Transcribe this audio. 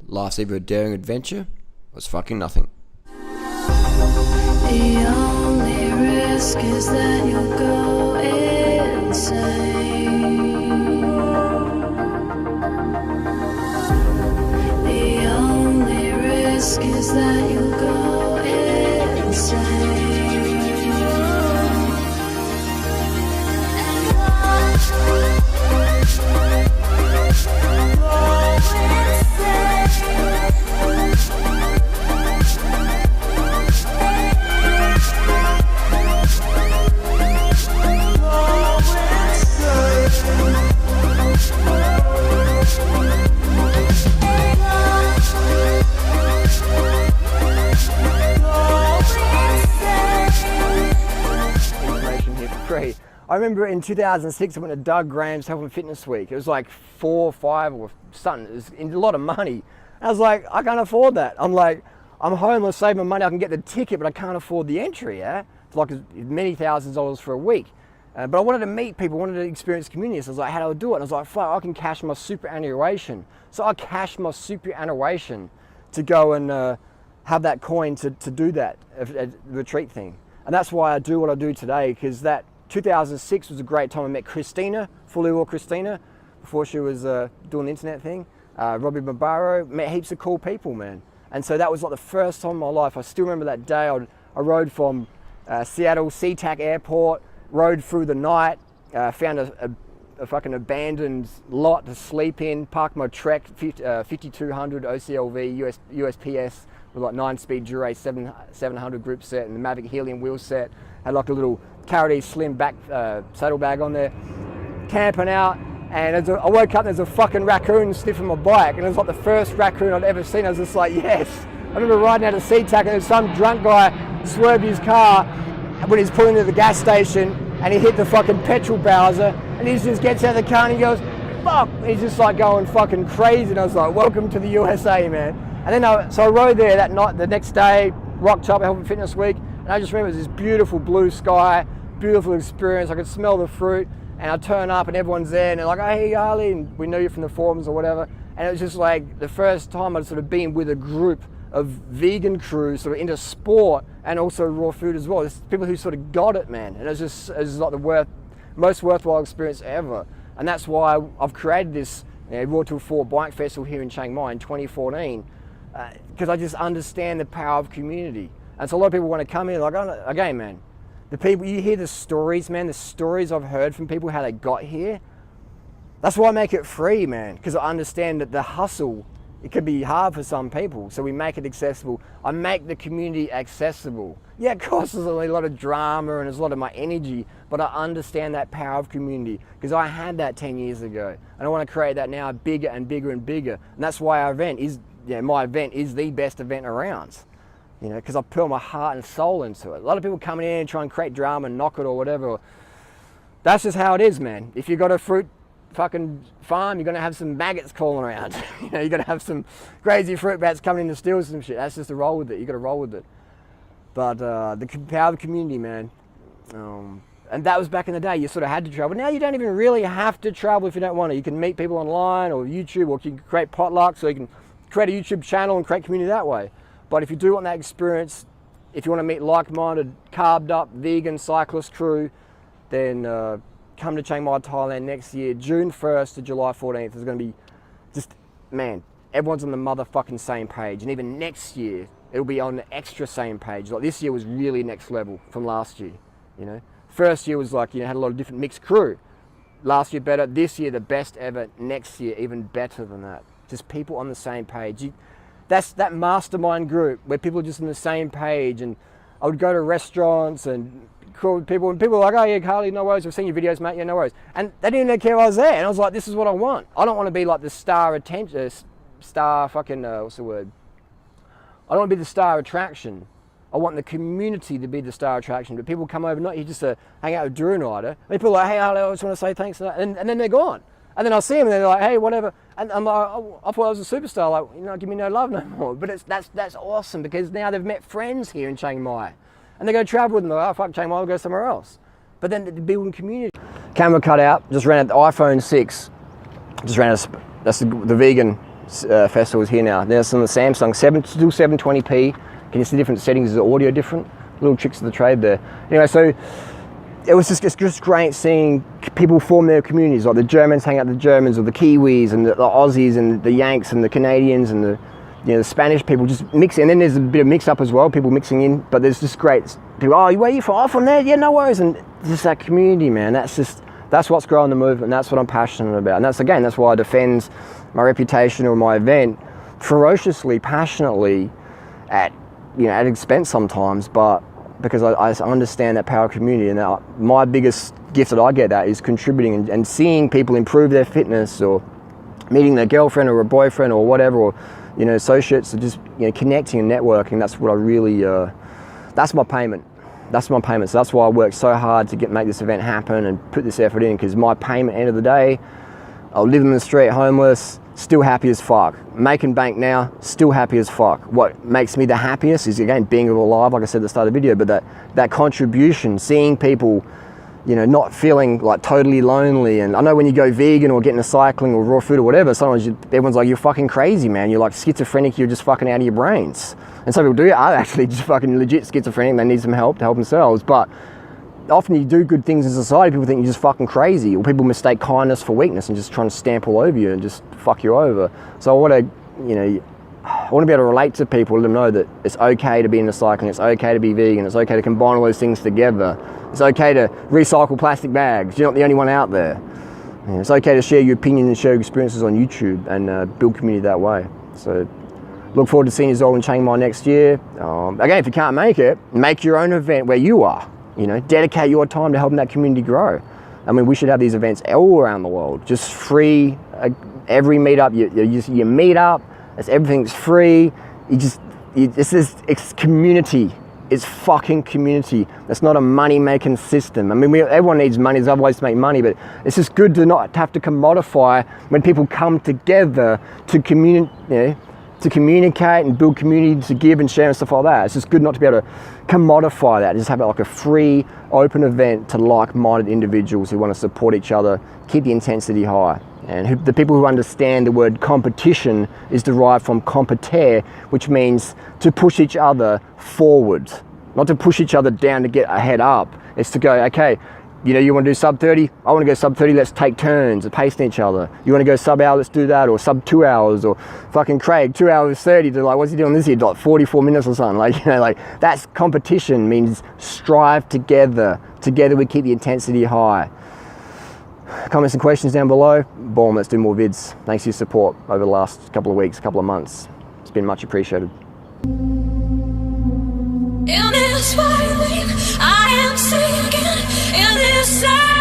Life's either a daring adventure or it's fucking nothing. The only risk is that you'll go insane. The only risk is that you'll go insane. I remember in 2006 I went to Doug Graham's Health and Fitness Week. It was like 4 or 5 or something. It was a lot of money. And I was like, I can't afford that. I'm like, I'm homeless, saving money. I can get the ticket, but I can't afford the entry. Yeah, it's like many thousands of dollars for a week. But I wanted to meet people, wanted to experience community. So I was like, how do I do it? And I was like, fuck, I can cash my superannuation. So I cashed my superannuation to go and have that coin to do that retreat thing. And that's why I do what I do today, because that 2006 was a great time. I met Christina, fully raw Christina, before she was doing the internet thing. Robbie Barbaro, met heaps of cool people, man. And so that was like the first time in my life. I still remember that day. I rode from Seattle SeaTac Airport, rode through the night, found a fucking abandoned lot to sleep in, parked my Trek 5200 OCLV USPS with like 9-speed Dura 700 group set and the Mavic Helium wheel set. Had like a little Carrot Slim back saddlebag on there, camping out, and I woke up and there's a fucking raccoon sniffing my bike, and it was like the first raccoon I'd ever seen. I was just like, yes. I remember riding out of SeaTac and there's some drunk guy swerved his car when he's pulling into the gas station and he hit the fucking petrol bowser, and he just gets out of the car and he goes, fuck, he's just like going fucking crazy, and I was like, welcome to the USA, man. And then so I rode there that night, the next day, rocked up at Health and Fitness Week, and I just remember it was this beautiful blue sky, beautiful experience. I could smell the fruit, and I turn up and everyone's there and they're like, oh, hey Harley, and we know you from the forums or whatever. And it was just like the first time I'd sort of been with a group of vegan crews sort of into sport and also raw food as well. There's people who sort of got it, man. And it was like the most worthwhile experience ever. And that's why I've created this Raw Till 4 bike festival here in Chiang Mai in 2014, because I just understand the power of community. And so a lot of people want to come here like, oh, again, man, the people, you hear the stories, man, the stories I've heard from people, how they got here. That's why I make it free, man, because I understand that the hustle, it could be hard for some people, so we make it accessible. I make the community accessible. Yeah, of course there's a lot of drama and there's a lot of my energy, but I understand that power of community because I had that 10 years ago. And I want to create that now bigger and bigger and bigger. And that's why our event is, my event is the best event around. Because I put my heart and soul into it. A lot of people come in and try and create drama and knock it or whatever. That's just how it is, man. If you've got a fruit fucking farm, you're gonna have some maggots crawling around. You're gonna have some crazy fruit bats coming in to steal some shit. That's just the roll with it. You gotta roll with it. But the power of the community, man. And that was back in the day. You sort of had to travel. Now you don't even really have to travel if you don't want to. You can meet people online or YouTube, or you can create potlucks, so you can create a YouTube channel and create community that way. But if you do want that experience, if you want to meet like-minded, carbed up, vegan cyclist crew, then come to Chiang Mai, Thailand next year, June 1st to July 14th. It's going to be just, man, everyone's on the motherfucking same page. And even next year, it'll be on the extra same page. Like this year was really next level from last year, First year was like, had a lot of different mixed crew. Last year better, this year the best ever, next year even better than that. Just people on the same page. That's that mastermind group where people are just on the same page. And I would go to restaurants and call people, and people were like, oh yeah, Carly, no worries, I've seen your videos, mate, yeah, no worries. And they didn't even care I was there. And I was like, this is what I want. I don't want to be like the what's the word? I don't want to be the star attraction. I want the community to be the star attraction. But people come over, not here just to hang out with Drew and I. People are like, hey, Harley, I just want to say thanks for that. And then they're gone. And then I'll see them and they're like, hey, whatever. And I'm like, oh, I thought I was a superstar. Like, give me no love no more. But that's awesome because now they've met friends here in Chiang Mai. And they go travel with them. Like, oh, fuck Chiang Mai, I'll go somewhere else. But then the building community. Camera cut out, just ran out the iPhone 6. Just ran that's the vegan festivals here now. There's some of the Samsung, still 720p. Can you see different settings? Is the audio different? Little tricks of the trade there. Anyway, so it was just great seeing people form their communities, like the Germans hang out with the Germans, or the Kiwis and the Aussies and the Yanks and the Canadians and the Spanish people just mixing. And then there's a bit of mix up as well, people mixing in, but there's just great people. Oh, where are you from? Oh, from there? Yeah, no worries. And just that community, man, that's what's growing the movement. That's what I'm passionate about. And that's why I defend my reputation or my event ferociously, passionately, at expense sometimes, but because I understand that power of community, and my biggest gift that I get at is contributing and seeing people improve their fitness, or meeting their girlfriend or a boyfriend or whatever, or associates, or just connecting and networking. That's what I really that's my payment. That's my payment. So that's why I work so hard to make this event happen and put this effort in, because my payment, end of the day, I'll live in the street homeless, still happy as fuck. Making bank now, still happy as fuck. What makes me the happiest is, again, being alive, like I said at the start of the video, but that contribution, seeing people, not feeling like totally lonely. And I know when you go vegan or get into cycling or raw food or whatever, sometimes everyone's like, you're fucking crazy, man. You're like schizophrenic, you're just fucking out of your brains. And some people are actually just fucking legit schizophrenic, they need some help to help themselves. But often you do good things in society, people think you're just fucking crazy, or people mistake kindness for weakness and just trying to stamp all over you and just fuck you over. So I want to, be able to relate to people, let them know that it's okay to be into cycling, it's okay to be vegan, it's okay to combine all those things together. It's okay to recycle plastic bags, you're not the only one out there. It's okay to share your opinion and share your experiences on YouTube and build community that way. So look forward to seeing you all in Chiang Mai next year. Again, if you can't make it, make your own event where you are. Dedicate your time to helping that community grow. I mean, we should have these events all around the world, just free. Every meetup, you meet up, everything's free. It's community. It's fucking community. It's not a money-making system. I mean, everyone needs money. There's other ways to make money, but it's just good to not have to commodify when people come together to communicate and build community, to give and share and stuff like that. It's just good not to be able to commodify that. Just have it like a free, open event to like-minded individuals who want to support each other, keep the intensity high. And the people who understand the word competition is derived from competare, which means to push each other forward, not to push each other down to get a head up. It's to go, okay, you want to do sub 30? I want to go sub 30, let's take turns at pacing each other. You want to go sub hour, let's do that, or sub 2 hours, or fucking Craig, 2 hours 30, to like, what's he doing this year? Like 44 minutes or something. Like that's competition, means strive together. Together we keep the intensity high. Comments and questions down below. Boom, let's do more vids. Thanks for your support over the last couple of weeks, couple of months. It's been much appreciated. In this white lake, I am sinking in this sand.